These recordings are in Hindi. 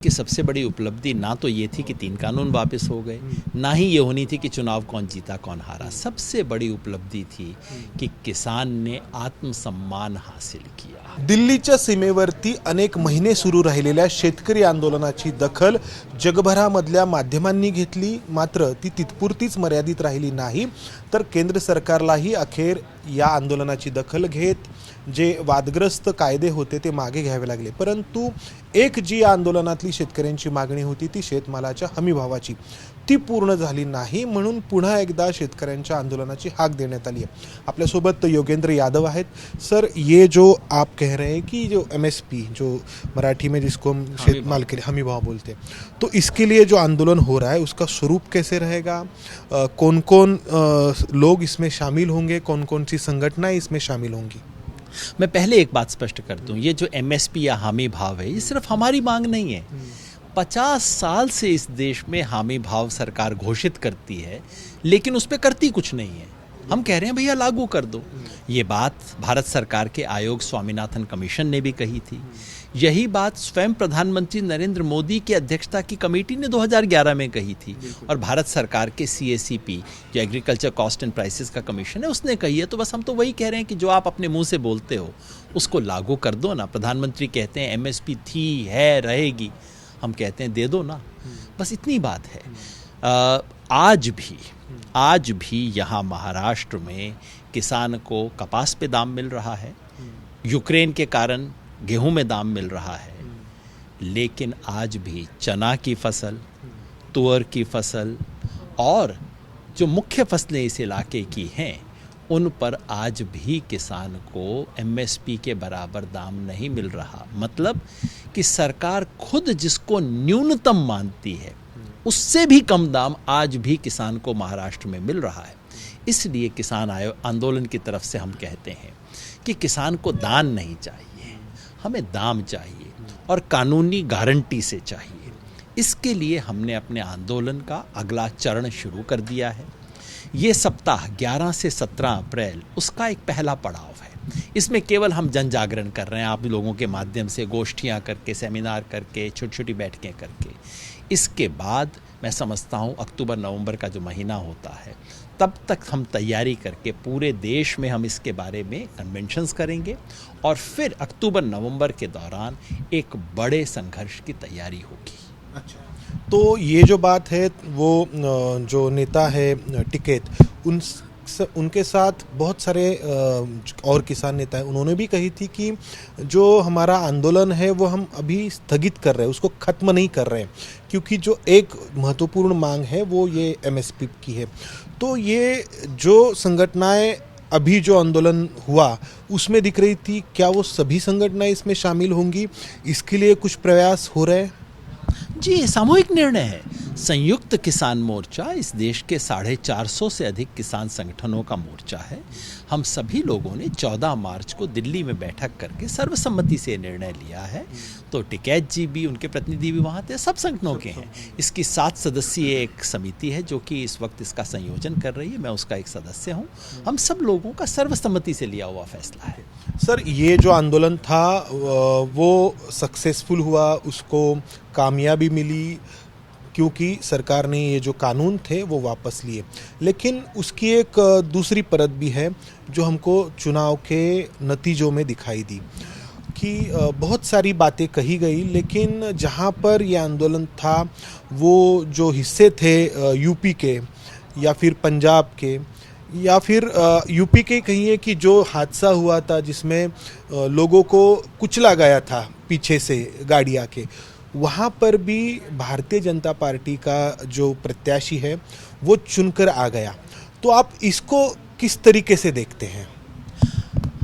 कि सबसे बड़ी उपलब्धि ना तो ये थी कि 3 कानून वापस हो गए, ना ही ये होनी थी कि चुनाव कौन जीता कौन हारा। सबसे बड़ी उपलब्धि थी कि किसान ने आत्मसम्मान हासिल किया। दिल्लीच्या सीमेवरती अनेक महिने सुरू राहिलेल्या शेतकरी आंदोलनाची दखल जगभरामधल्या माध्यमांनी घेतली, मात्र ती तितपुरतीच मर्यादित राहिली नाही, तर केंद्र सरकारलाही अखेर या आंदोलनाची दखल घेत जे वादग्रस्त कायदे होते ते मागे घ्यावे लागले। परंतु एक जी या आंदोलनातली शेतकऱ्यांची मागणी होती ती शेतमालाच्या हमीभावाची, ती पूर्ण झाली नाही, म्हणून पुन्हा एकदा शेतकऱ्यांच्या आंदोलनाची हाक देण्यात आली आहे। आपल्यासोबत योगेंद्र यादव आहेत। सर, ये जो आप कह रहे हैं कि जो एमएसपी, जो मराठी में जिसको हम शेतमाल के लिए हमी भाव बोलते हैं, तो इसके लिए जो आंदोलन हो रहा है उसका स्वरूप कैसे रहेगा, कौन कौन लोग इसमें शामिल होंगे, कौन कौन सी संगठनाएं इसमें शामिल होंगी? मैं पहले एक बात स्पष्ट कर दूं, ये जो एमएसपी या हामी भाव है ये सिर्फ हमारी मांग नहीं है। 50 साल से इस देश में हामी भाव सरकार घोषित करती है, लेकिन उस पर करती कुछ नहीं है। हम कह रहे हैं भैया लागू कर दो। ये बात भारत सरकार के आयोग स्वामीनाथन कमीशन ने भी कही थी। यही बात स्वयं प्रधानमंत्री नरेंद्र मोदी की अध्यक्षता की कमेटी ने 2011 में कही थी, और भारत सरकार के CACP जो एग्रीकल्चर कॉस्ट एंड प्राइसेस का कमीशन है उसने कही है। तो बस हम तो वही कह रहे हैं कि जो आप अपने मुंह से बोलते हो उसको लागू कर दो ना। प्रधानमंत्री कहते हैं MSP थी, है, रहेगी, हम कहते हैं दे दो ना। बस इतनी बात है। आज भी यहाँ महाराष्ट्र में किसान को कपास पे दाम मिल रहा है, यूक्रेन के कारण गेहूं में दाम मिल रहा है, लेकिन आज भी चना की फसल, तुअर की फसल और जो मुख्य फसलें इस इलाके की हैं उन पर आज भी किसान को MSP के बराबर दाम नहीं मिल रहा। मतलब कि सरकार खुद जिसको न्यूनतम मानती है उससे भी कम दाम आज भी किसान को महाराष्ट्र में मिल रहा है। इसलिए किसान आंदोलन की तरफ से हम कहते हैं कि किसान को दान नहीं चाहिए, हमें दाम चाहिए और कानूनी गारंटी से चाहिए। इसके लिए हमने अपने आंदोलन का अगला चरण शुरू कर दिया है। ये सप्ताह 11 से 17 अप्रैल उसका एक पहला पड़ाव है। इसमें केवल हम जन जागरण कर रहे हैं, आप लोगों के माध्यम से गोष्ठियाँ करके, सेमिनार करके, छोटी छोटी बैठकें करके। इसके बाद मैं समझता हूँ अक्टूबर नवंबर का जो महीना होता है तब तक हम तैयारी करके पूरे देश में हम इसके बारे में कन्वेंशंस करेंगे, और फिर अक्टूबर नवंबर के दौरान एक बड़े संघर्ष की तैयारी होगी। अच्छा, तो ये जो बात है वो जो नेता है टिकैत, उनके साथ बहुत सारे और किसान नेता हैं, उन्होंने भी कही थी कि जो हमारा आंदोलन है वो हम अभी स्थगित कर रहे हैं, उसको ख़त्म नहीं कर रहे हैं, क्योंकि जो एक महत्वपूर्ण मांग है वो ये MSP की है। तो ये जो संगठनाएं अभी जो आंदोलन हुआ उसमें दिख रही थी, क्या वो सभी संगठनाएं इसमें शामिल होंगी? इसके लिए कुछ प्रयास हो रहे हैं? जी, सामूहिक निर्णय है। संयुक्त किसान मोर्चा इस देश के 450 से अधिक किसान संगठनों का मोर्चा है। हम सभी लोगों ने 14 मार्च को दिल्ली में बैठक करके सर्वसम्मति से निर्णय लिया है। तो टिकैत जी भी, उनके प्रतिनिधि भी वहाँ थे, सब संगठनों के हैं। इसकी 7 सदस्यीय एक समिति है जो कि इस वक्त इसका संयोजन कर रही है, मैं उसका एक सदस्य हूँ। हम सब लोगों का सर्वसम्मति से लिया हुआ फैसला है। सर, ये जो आंदोलन था वो सक्सेसफुल हुआ, उसको कामयाबी मिली, क्योंकि सरकार ने ये जो कानून थे वो वापस लिए। लेकिन उसकी एक दूसरी परत भी है जो हमको चुनाव के नतीजों में दिखाई दी, कि बहुत सारी बातें कही गई, लेकिन जहाँ पर ये आंदोलन था वो जो हिस्से थे यूपी के या फिर पंजाब के या फिर यूपी के कहिए कि जो हादसा हुआ था जिसमें लोगों को कुचला गया था पीछे से गाड़ी आके, वहाँ पर भी भारतीय जनता पार्टी का जो प्रत्याशी है वो चुनकर आ गया। तो आप इसको किस तरीके से देखते हैं?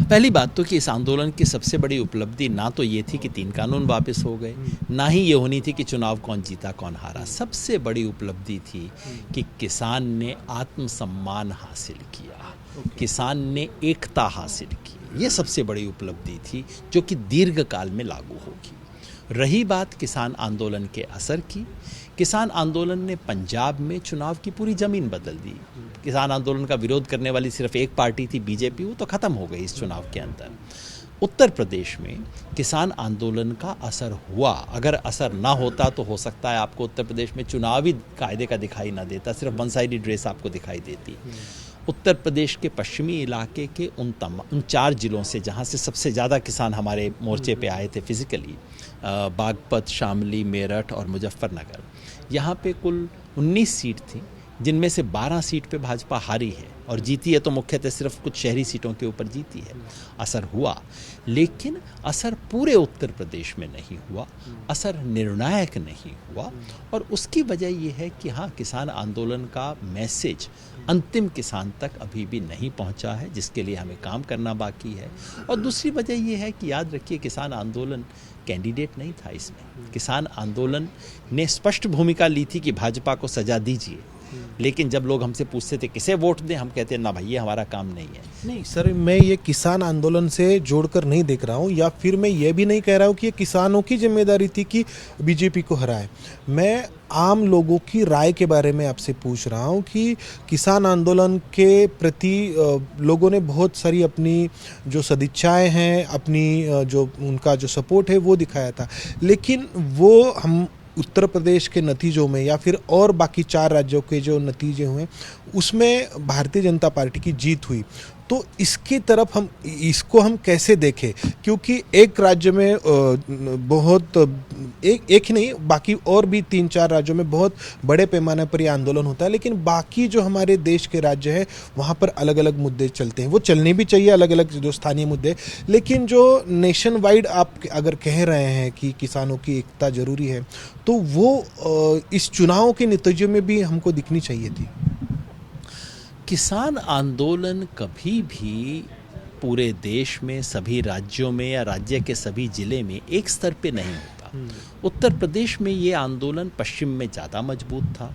पहली बात तो कि इस आंदोलन की सबसे बड़ी उपलब्धि ना तो ये थी कि 3 कानून वापस हो गए, ना ही ये होनी थी कि चुनाव कौन जीता कौन हारा। सबसे बड़ी उपलब्धि थी कि किसान ने आत्मसम्मान हासिल किया, किसान ने एकता हासिल की। ये सबसे बड़ी उपलब्धि थी जो कि दीर्घकाल में लागू होगी। रही बात किसान आंदोलन के असर की, किसान आंदोलन ने पंजाब में चुनाव की पूरी ज़मीन बदल दी। किसान आंदोलन का विरोध करने वाली सिर्फ एक पार्टी थी, BJP, वो तो ख़त्म हो गई इस चुनाव के अंदर। उत्तर प्रदेश में किसान आंदोलन का असर हुआ। अगर असर ना होता तो हो सकता है आपको उत्तर प्रदेश में चुनावी कायदे का दिखाई ना देता, सिर्फ वन साइडेड रेस आपको दिखाई देती। उत्तर प्रदेश के पश्चिमी इलाके के उन 4 जिलों से जहाँ से सबसे ज़्यादा किसान हमारे मोर्चे पे आए थे फिजिकली, बागपत, शामली, मेरठ और मुजफ्फरनगर, यहाँ पे कुल 19 सीट थी, जिनमें से 12 सीट पे भाजपा हारी है और जीती है तो मुख्यतः सिर्फ कुछ शहरी सीटों के ऊपर जीती है। असर हुआ, लेकिन असर पूरे उत्तर प्रदेश में नहीं हुआ, असर निर्णायक नहीं हुआ। और उसकी वजह यह है कि हाँ, किसान आंदोलन का मैसेज अंतिम किसान तक अभी भी नहीं पहुंचा है, जिसके लिए हमें काम करना बाकी है। और दूसरी वजह यह है कि याद रखिए, किसान आंदोलन कैंडिडेट नहीं था इसमें। किसान आंदोलन ने स्पष्ट भूमिका ली थी कि भाजपा को सजा दीजिए, लेकिन जब लोग हमसे पूछते थे किसे वोट दें, हम कहते हैं ना भाई, ये हमारा काम नहीं है। नहीं सर, मैं ये किसान आंदोलन से जोड़कर नहीं देख रहा हूँ, या फिर मैं ये भी नहीं कह रहा हूँ कि ये किसानों की जिम्मेदारी थी कि बीजेपी को हराए। मैं आम लोगों की राय के बारे में आपसे पूछ रहा हूँ कि किसान आंदोलन के प्रति लोगों ने बहुत सारी अपनी जो सदिच्छाएं हैं, अपनी जो उनका जो सपोर्ट है वो दिखाया था, लेकिन वो हम उत्तर प्रदेश के नतीजों में या फिर और बाकी 4 राज्यों के जो नतीजे हुए उसमें भारतीय जनता पार्टी की जीत हुई। तो इसकी तरफ इसको हम कैसे देखें, क्योंकि एक राज्य में बहुत एक ही नहीं, बाकी और भी 3-4 राज्यों में बहुत बड़े पैमाने पर यह आंदोलन होता है, लेकिन बाकी जो हमारे देश के राज्य हैं वहाँ पर अलग अलग मुद्दे चलते हैं। वो चलने भी चाहिए, अलग अलग जो स्थानीय मुद्दे, लेकिन जो नेशन वाइड आप अगर कह रहे हैं कि किसानों की एकता जरूरी है, तो वो इस चुनाव के नतीजों में भी हमको दिखनी चाहिए थी। किसान आंदोलन कभी भी पूरे देश में, सभी राज्यों में या राज्य के सभी जिले में एक स्तर पे नहीं होता। उत्तर प्रदेश में ये आंदोलन पश्चिम में ज़्यादा मजबूत था,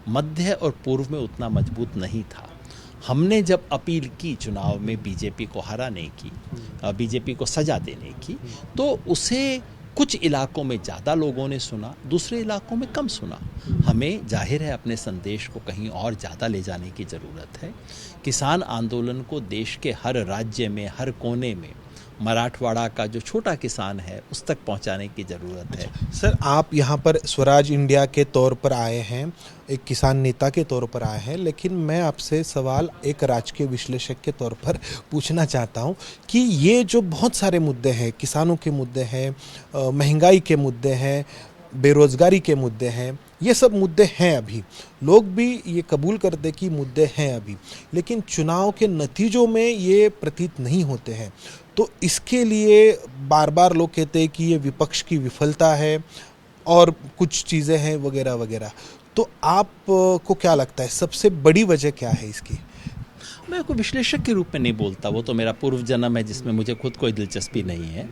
मध्य और पूर्व में उतना मजबूत नहीं था। हमने जब अपील की चुनाव में बीजेपी को हराने की, बीजेपी को सजा देने की, तो उसे कुछ इलाकों में ज़्यादा लोगों ने सुना, दूसरे इलाकों में कम सुना। हमें जाहिर है अपने संदेश को कहीं और ज़्यादा ले जाने की ज़रूरत है। किसान आंदोलन को देश के हर राज्य में, हर कोने में, मराठवाड़ा का जो छोटा किसान है उस तक पहुंचाने की ज़रूरत है। सर, आप यहाँ पर स्वराज इंडिया के तौर पर आए हैं, एक किसान नेता के तौर पर आए हैं, लेकिन मैं आपसे सवाल एक राजकीय विश्लेषक के तौर पर पूछना चाहता हूँ कि ये जो बहुत सारे मुद्दे हैं, किसानों के मुद्दे हैं, महंगाई के मुद्दे हैं, बेरोजगारी के मुद्दे हैं, ये सब मुद्दे हैं, अभी लोग भी ये कबूल करते कि मुद्दे हैं अभी, लेकिन चुनाव के नतीजों में ये प्रतीत नहीं होते हैं। तो इसके लिए बार बार लोग कहते हैं कि ये विपक्ष की विफलता है और कुछ चीज़ें हैं वगैरह वगैरह। तो आपको क्या लगता है सबसे बड़ी वजह क्या है इसकी? मैं कोई विश्लेषक के रूप में नहीं बोलता, वो तो मेरा पूर्व जन्म है जिसमें मुझे खुद कोई दिलचस्पी नहीं है।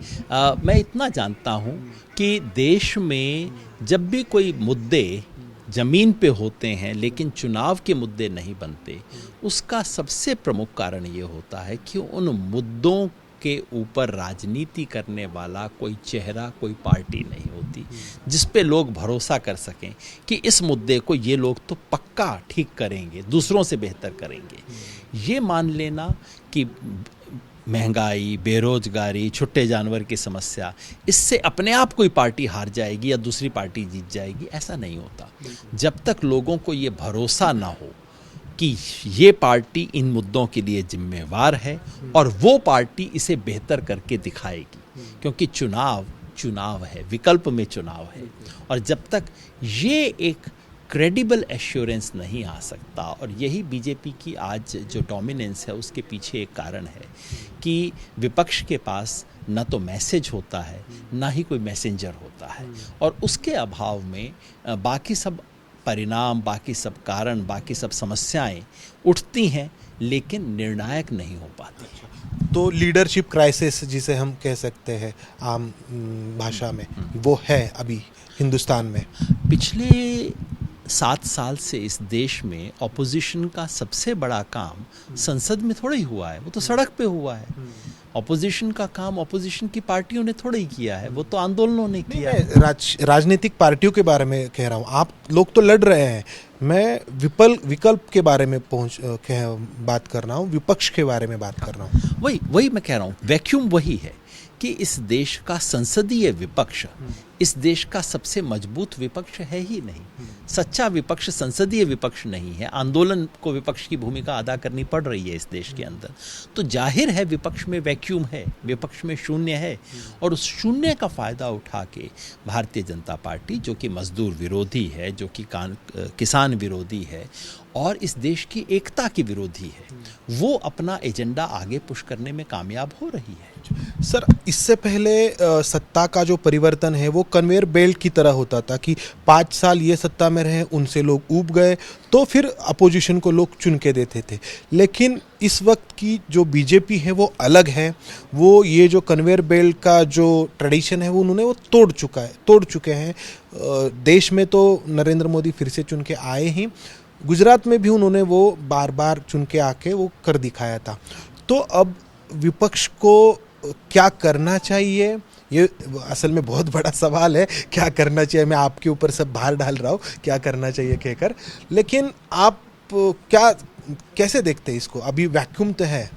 मैं इतना जानता हूँ कि देश में जब भी कोई मुद्दे ज़मीन पे होते हैं लेकिन चुनाव के मुद्दे नहीं बनते, उसका सबसे प्रमुख कारण ये होता है कि उन मुद्दों के ऊपर राजनीति करने वाला कोई चेहरा, कोई पार्टी नहीं होती जिस पे लोग भरोसा कर सकें कि इस मुद्दे को ये लोग तो पक्का ठीक करेंगे, दूसरों से बेहतर करेंगे। ये मान लेना कि महंगाई, बेरोजगारी, छुट्टे जानवर की समस्या, इससे अपने आप कोई पार्टी हार जाएगी या दूसरी पार्टी जीत जाएगी, ऐसा नहीं होता। जब तक लोगों को ये भरोसा ना हो कि ये पार्टी इन मुद्दों के लिए जिम्मेवार है और वो पार्टी इसे बेहतर करके दिखाएगी, क्योंकि चुनाव है, विकल्प में चुनाव है, और जब तक ये एक क्रेडिबल एश्योरेंस नहीं आ सकता, और यही बीजेपी की आज जो डोमिनेंस है उसके पीछे एक कारण है कि विपक्ष के पास न तो मैसेज होता है, ना ही कोई मैसेंजर होता है, और उसके अभाव में बाकी सब परिणाम, बाकी सब कारण, बाकी सब समस्याएं उठती हैं लेकिन निर्णायक नहीं हो पाती। तो लीडरशिप क्राइसिस जिसे हम कह सकते हैं आम भाषा में, वो है अभी हिंदुस्तान में। पिछले 7 साल से इस देश में ऑपोजिशन का सबसे बड़ा काम संसद में थोड़ा ही हुआ है, वो तो सड़क पे हुआ है। ऑपोजिशन का काम ऑपोजिशन की पार्टियों ने थोड़ा ही किया है, वो तो आंदोलनों ने किया है। राजनीतिक पार्टियों के बारे में कह रहा हूँ, आप लोग तो लड़ रहे हैं, मैं विकल्प के बारे में बात कर रहा हूँ, विपक्ष के बारे में बात कर रहा हूँ। वही मैं कह रहा हूँ, वैक्यूम वही है कि इस देश का संसदीय विपक्ष इस देश का सबसे मजबूत विपक्ष है ही नहीं। सच्चा विपक्ष संसदीय विपक्ष नहीं है। आंदोलन को विपक्ष की भूमिका अदा करनी पड़ रही है इस देश के अंदर। तो जाहिर है विपक्ष में वैक्यूम है, विपक्ष में शून्य है, और उस शून्य का फायदा उठा के भारतीय जनता पार्टी, जो कि मजदूर विरोधी है, जो कि किसान विरोधी है और इस देश की एकता की विरोधी है, वो अपना एजेंडा आगे पुश करने में कामयाब हो रही है। सर, इससे पहले सत्ता का जो परिवर्तन है वो कन्वेयर बेल्ट की तरह होता था कि 5 साल ये सत्ता में रहे, उनसे लोग ऊब गए, तो फिर अपोजिशन को लोग चुन के देते थे। लेकिन इस वक्त की जो बीजेपी है वो अलग है। वो ये जो कन्वेयर बेल्ट का जो ट्रेडिशन है वो उन्होंने वो तोड़ चुके हैं। देश में तो नरेंद्र मोदी फिर से चुन के आए ही, गुजरात में भी उन्होंने वो बार बार चुन के आके वो कर दिखाया था। तो अब विपक्ष को क्या करना चाहिए, ये असल में बहुत बड़ा सवाल है। क्या करना चाहिए, मैं आपके ऊपर सब भार डाल रहा हूँ क्या करना चाहिए कहकर, लेकिन आप कैसे देखते हैं इसको? अभी वैक्यूम तो है।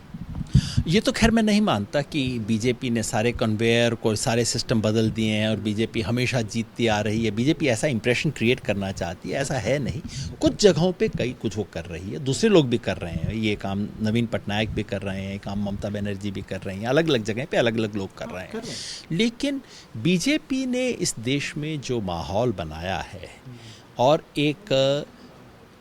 ये तो खैर मैं नहीं मानता कि बीजेपी ने सारे कन्वेयर को, सारे सिस्टम बदल दिए हैं और बीजेपी हमेशा जीतती आ रही है। बीजेपी ऐसा इंप्रेशन क्रिएट करना चाहती है, ऐसा है नहीं। कुछ जगहों पे कुछ वो कर रही है, दूसरे लोग भी कर रहे हैं। ये काम नवीन पटनायक भी कर रहे हैं, ये काम ममता बनर्जी भी कर रही हैं, अलग अलग जगह पे अलग अलग लोग कर रहे हैं। लेकिन बीजेपी ने इस देश में जो माहौल बनाया है और एक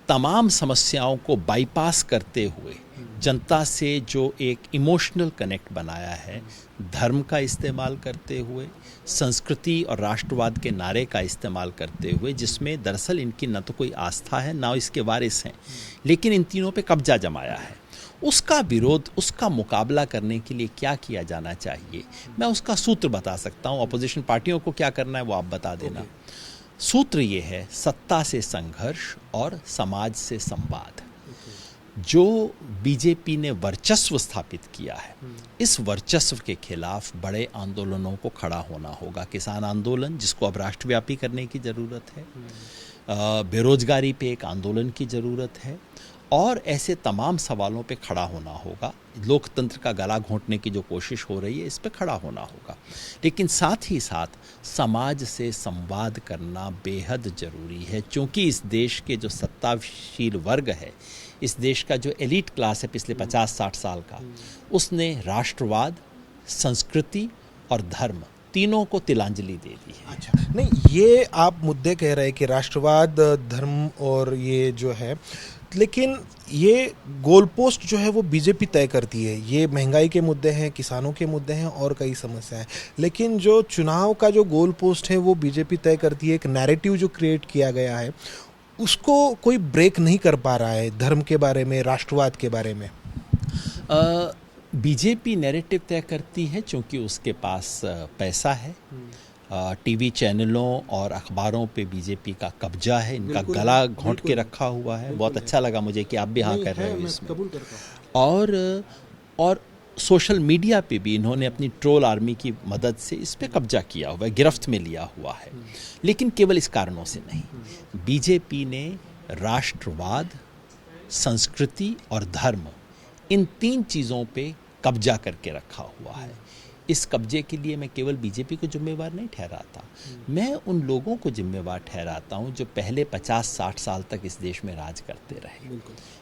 तमाम समस्याओं को बाईपास करते हुए जनता से जो एक इमोशनल कनेक्ट बनाया है, धर्म का इस्तेमाल करते हुए, संस्कृति और राष्ट्रवाद के नारे का इस्तेमाल करते हुए, जिसमें दरअसल इनकी न तो कोई आस्था है ना इसके वारिस हैं, लेकिन इन तीनों पे कब्जा जमाया है। उसका विरोध, उसका मुकाबला करने के लिए क्या किया जाना चाहिए, मैं उसका सूत्र बता सकता हूँ। अपोजिशन पार्टियों को क्या करना है वो आप बता देना। सूत्र ये है, सत्ता से संघर्ष और समाज से संवाद। जो बीजेपी ने वर्चस्व स्थापित किया है, इस वर्चस्व के खिलाफ बड़े आंदोलनों को खड़ा होना होगा। किसान आंदोलन, जिसको अब राष्ट्रव्यापी करने की ज़रूरत है, बेरोजगारी पे एक आंदोलन की ज़रूरत है, और ऐसे तमाम सवालों पे खड़ा होना होगा। लोकतंत्र का गला घोंटने की जो कोशिश हो रही है, इस पे खड़ा होना होगा। लेकिन साथ ही साथ समाज से संवाद करना बेहद ज़रूरी है, क्योंकि इस देश के जो सत्ताशील वर्ग है, इस देश का जो एलीट क्लास है पिछले 50-60 साल का, उसने राष्ट्रवाद, संस्कृति और धर्म तीनों को तिलांजलि दे दी है। अच्छा, नहीं, ये आप मुद्दे कह रहे हैं कि राष्ट्रवाद, धर्म और ये जो है, लेकिन ये गोल पोस्ट जो है वो बीजेपी तय करती है। ये महंगाई के मुद्दे हैं, किसानों के मुद्दे हैं और कई समस्याएं, लेकिन जो चुनाव का जो गोल पोस्ट है वो बीजेपी तय करती है। एक नैरेटिव जो क्रिएट किया गया है उसको कोई ब्रेक नहीं कर पा रहा है, धर्म के बारे में, राष्ट्रवाद के बारे में। बीजेपी नैरेटिव तय करती है क्योंकि उसके पास पैसा है। टीवी चैनलों और अखबारों पे बीजेपी का कब्जा है, इनका गला घोंट के रखा हुआ है। बहुत अच्छा लगा मुझे कि आप भी हाँ कर रहे हो इसमें। और सोशल मीडिया पे भी इन्होंने अपनी ट्रोल आर्मी की मदद से इस पे कब्जा किया हुआ है, गिरफ्त में लिया हुआ है। लेकिन केवल इस कारणों से नहीं, बीजेपी ने राष्ट्रवाद, संस्कृति और धर्म, इन 3 चीज़ों पे कब्जा करके रखा हुआ है। इस कब्जे के लिए मैं केवल बीजेपी को जिम्मेवार नहीं ठहराता, मैं उन लोगों को जिम्मेवार ठहराता हूं जो पहले 50-60 साल तक इस देश में राज करते रहे।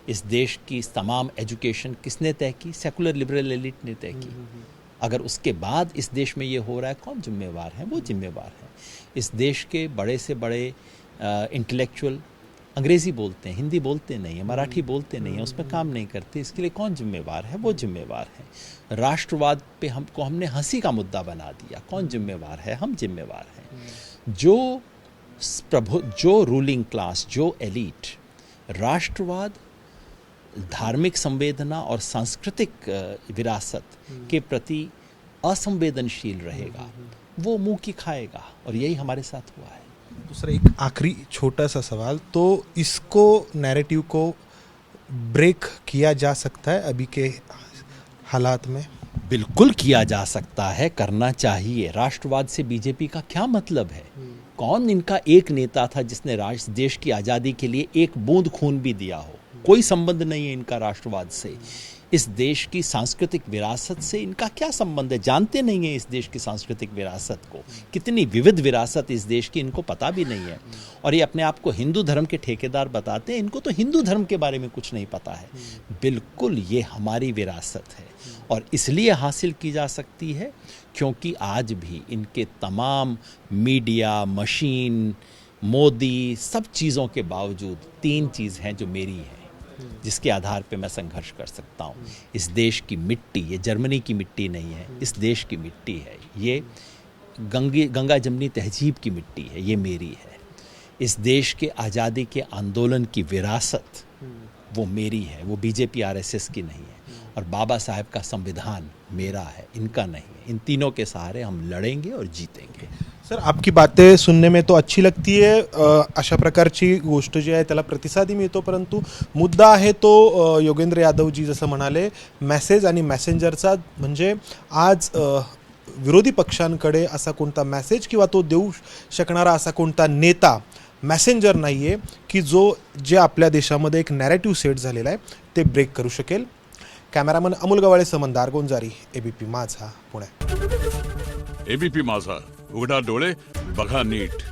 इस देश की तमाम एजुकेशन किसने तय की? सेकुलर लिबरल एलिट ने तय की। अगर उसके बाद इस देश में ये हो रहा है, कौन जिम्मेवार है? वो जिम्मेवार है। इस देश के बड़े से बड़े इंटेलेक्चुअल अंग्रेज़ी बोलते हैं, हिंदी बोलते नहीं है, मराठी बोलते नहीं है, उसमें काम नहीं करते, इसके लिए कौन जिम्मेवार है? वो जिम्मेवार है। राष्ट्रवाद पे हमने हंसी का मुद्दा बना दिया, कौन जिम्मेवार है? हम जिम्मेवार हैं। जो रूलिंग क्लास, जो एलीट राष्ट्रवाद, धार्मिक संवेदना और सांस्कृतिक विरासत के प्रति असंवेदनशील रहेगा, वो मुंह की खाएगा, और यही हमारे साथ हुआ है। दूसरा एक आखिरी छोटा सा सवाल, तो इसको, नैरेटिव को ब्रेक किया जा सकता है अभी के हालात में? बिल्कुल किया जा सकता है, करना चाहिए। राष्ट्रवाद से बीजेपी का क्या मतलब है? कौन इनका एक नेता था जिसने देश की आज़ादी के लिए एक बूंद खून भी दिया हो? कोई संबंध नहीं है इनका राष्ट्रवाद से। इस देश की सांस्कृतिक विरासत से इनका क्या संबंध है? जानते नहीं है इस देश की सांस्कृतिक विरासत को, कितनी विविध विरासत इस देश की इनको पता भी नहीं है। और ये अपने आप को हिंदू धर्म के ठेकेदार बताते हैं, इनको तो हिंदू धर्म के बारे में कुछ नहीं पता है। बिल्कुल ये हमारी विरासत है और इसलिए हासिल की जा सकती है क्योंकि आज भी इनके तमाम मीडिया, मशीन, मोदी, सब चीज़ों के बावजूद 3 चीज़ हैं जो मेरी हैं, जिसके आधार पे मैं संघर्ष कर सकता हूँ। इस देश की मिट्टी, ये जर्मनी की मिट्टी नहीं है, इस देश की मिट्टी है, ये गंगा जमनी तहजीब की मिट्टी है, ये मेरी है। इस देश के आज़ादी के आंदोलन की विरासत वो मेरी है, वो बीजेपी आरएसएस की नहीं है। और बाबा साहेब का संविधान मेरा है, इनका नहीं है। इन तीनों के सहारे हम लढेंगे और जीतेंगे। सर, आपकी बातें सुनने में तो अच्छी लगती आहे, अशा प्रकारची गोष्ट जी आहे त्याला प्रतिसादही मिळतो, परंतु मुद्दा आहे तो योगेंद्र यादवजी जसं म्हणाले मेसेज आणि मेसेंजरचा, म्हणजे आज विरोधी पक्षांकडे असा कोणता मेसेज किंवा तो देऊ शकणारा असा कोणता नेता मेसेंजर नाही आहे की जे आपल्या देशामध्ये एक नॅरेटिव्ह सेट झालेला आहे ते ब्रेक करू शकेल. कॅमेरामन अमोल गवाळे, समंदार गोंजारी, एबीपी माझा, पुणे. एबीपी माझा, उघडा डोळे बघा नीट.